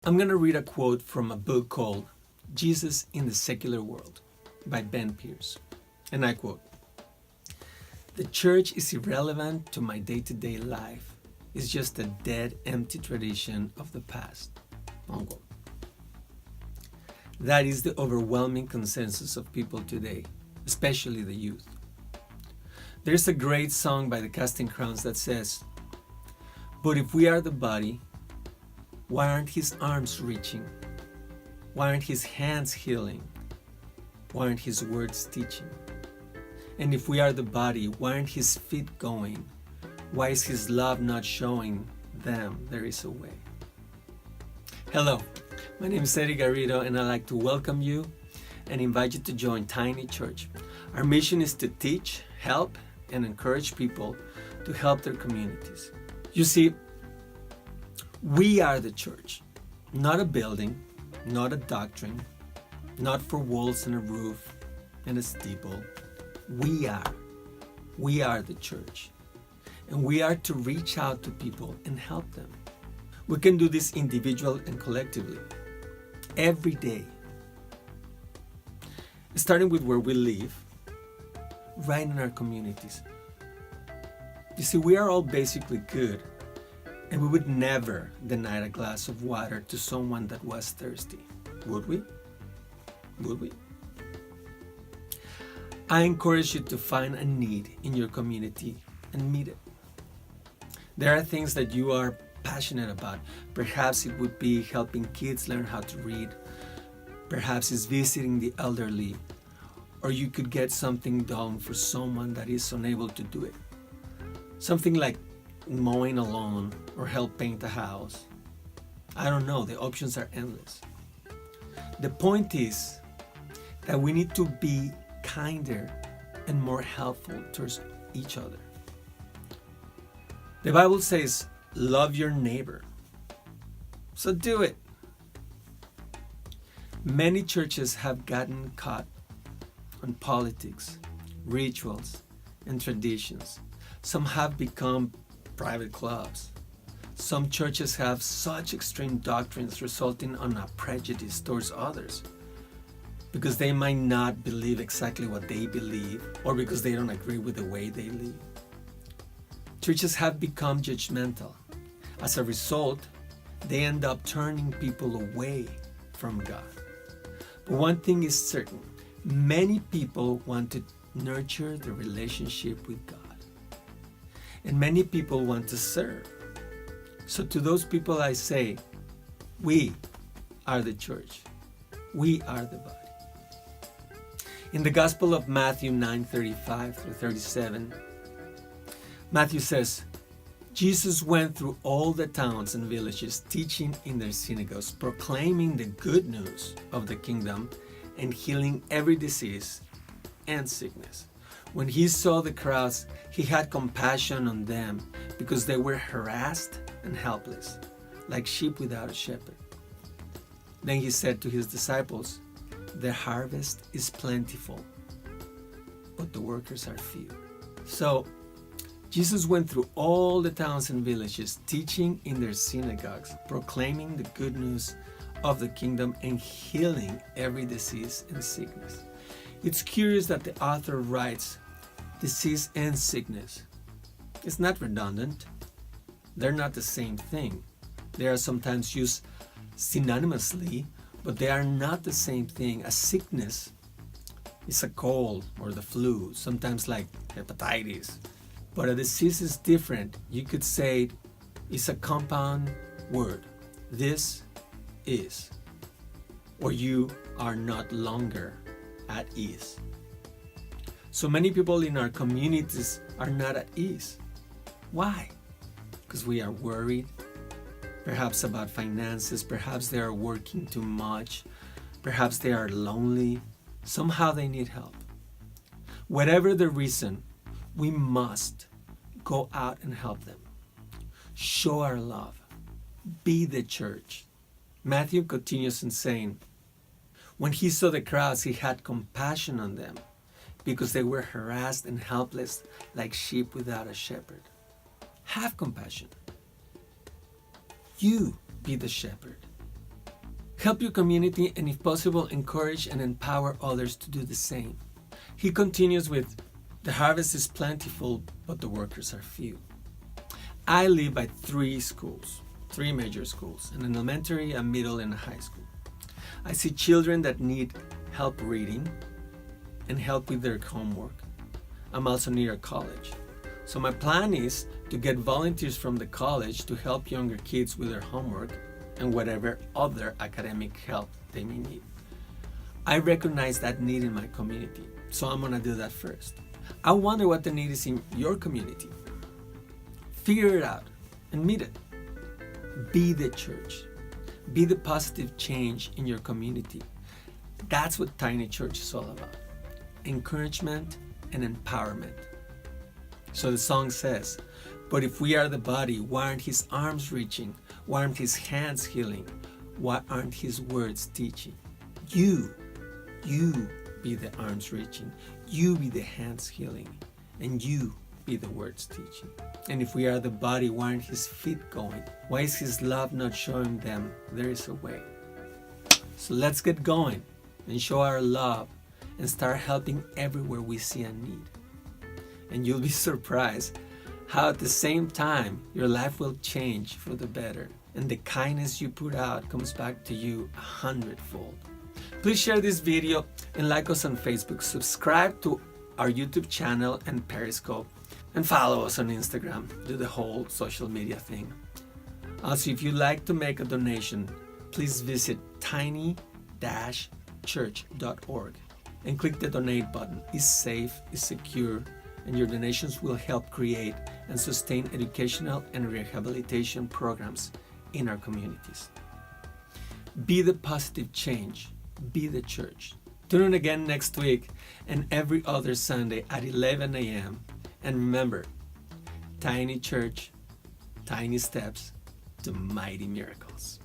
I'm going to read a quote from a book called Jesus in the Secular World by Ben Pierce. And I quote, "The church is irrelevant to my day-to-day life. It's just a dead, empty tradition of the past." Unquote. That is the overwhelming consensus of people today, especially the youth. There's a great song by the Casting Crowns that says, "But if we are the body, why aren't his arms reaching? Why aren't his hands healing? Why aren't his words teaching? And if we are the body, why aren't his feet going? Why is his love not showing them there is a way?" Hello, my name is Eddie Garrido, and I'd like to welcome you and invite you to join Tiny Church. Our mission is to teach, help, and encourage people to help their communities. You see, we are the church, not a building, not a doctrine, not for walls and a roof and a steeple. We are the church, and we are to reach out to people and help them. We can do this individually and collectively, every day, starting with where we live, right in our communities. You see, we are all basically good, and we would never deny a glass of water to someone that was thirsty. Would we? Would we? I encourage you to find a need in your community and meet it. There are things that you are passionate about. Perhaps it would be helping kids learn how to read. Perhaps it's visiting the elderly. Or you could get something done for someone that is unable to do it. Something like mowing a lawn or help paint a house. I don't know, the options are endless. The point is that we need to be kinder and more helpful towards each other. The Bible says, love your neighbor. So do it. Many churches have gotten caught on politics, rituals, and traditions. Some have become private clubs. Some churches have such extreme doctrines resulting in a prejudice towards others because they might not believe exactly what they believe or because they don't agree with the way they live. Churches have become judgmental. As a result, they end up turning people away from God. But one thing is certain, many people want to nurture the relationship with God. And many people want to serve. So to those people I say, we are the church. We are the body. In the Gospel of Matthew 9:35 through 37, Matthew says, Jesus went through all the towns and villages, teaching in their synagogues, proclaiming the good news of the kingdom and healing every disease and sickness. When he saw the crowds, he had compassion on them because they were harassed and helpless, like sheep without a shepherd. Then he said to his disciples, "The harvest is plentiful, but the workers are few." So, Jesus went through all the towns and villages, teaching in their synagogues, proclaiming the good news of the kingdom and healing every disease and sickness. It's curious that the author writes disease and sickness. It's not redundant. They're not the same thing. They are sometimes used synonymously, but they are not the same thing. A sickness is a cold or the flu, sometimes like hepatitis. But a disease is different. You could say it's a compound word. This is, or you are not longer at ease. So many people in our communities are not at ease. Why? Because we are worried, perhaps about finances, perhaps they are working too much, perhaps they are lonely, somehow they need help. Whatever the reason, we must go out and help them. Show our love. Be the church. Matthew continues in saying, when he saw the crowds, he had compassion on them because they were harassed and helpless like sheep without a shepherd. Have compassion. You be the shepherd. Help your community and, if possible, encourage and empower others to do the same. He continues with, the harvest is plentiful, but the workers are few. I live by three major schools, an elementary, a middle, and a high school. I see children that need help reading and help with their homework. I'm also near a college. So my plan is to get volunteers from the college to help younger kids with their homework and whatever other academic help they may need. I recognize that need in my community, so I'm gonna do that first. I wonder what the need is in your community. Figure it out and meet it. Be the church. Be the positive change in your community. That's what Tiny Church is all about. Encouragement and empowerment. So the song says, but if we are the body, why aren't his arms reaching? Why aren't his hands healing? Why aren't his words teaching? You be the arms reaching. You be the hands healing. And you be the words teaching. And if we are the body, why aren't his feet going? Why is his love not showing them there is a way? So let's get going and show our love and start helping everywhere we see a need. And you'll be surprised how at the same time your life will change for the better, and the kindness you put out comes back to you 100-fold. Please share this video and like us on Facebook. Subscribe to our YouTube channel and Periscope, and follow us on Instagram. Do the whole social media thing. Also, if you'd like to make a donation, please visit tiny-church.org and click the donate button. It's safe, it's secure, and your donations will help create and sustain educational and rehabilitation programs in our communities. Be the positive change. Be the church. Tune in again next week and every other Sunday at 11 a.m. And remember, Tiny Church, tiny steps to mighty miracles.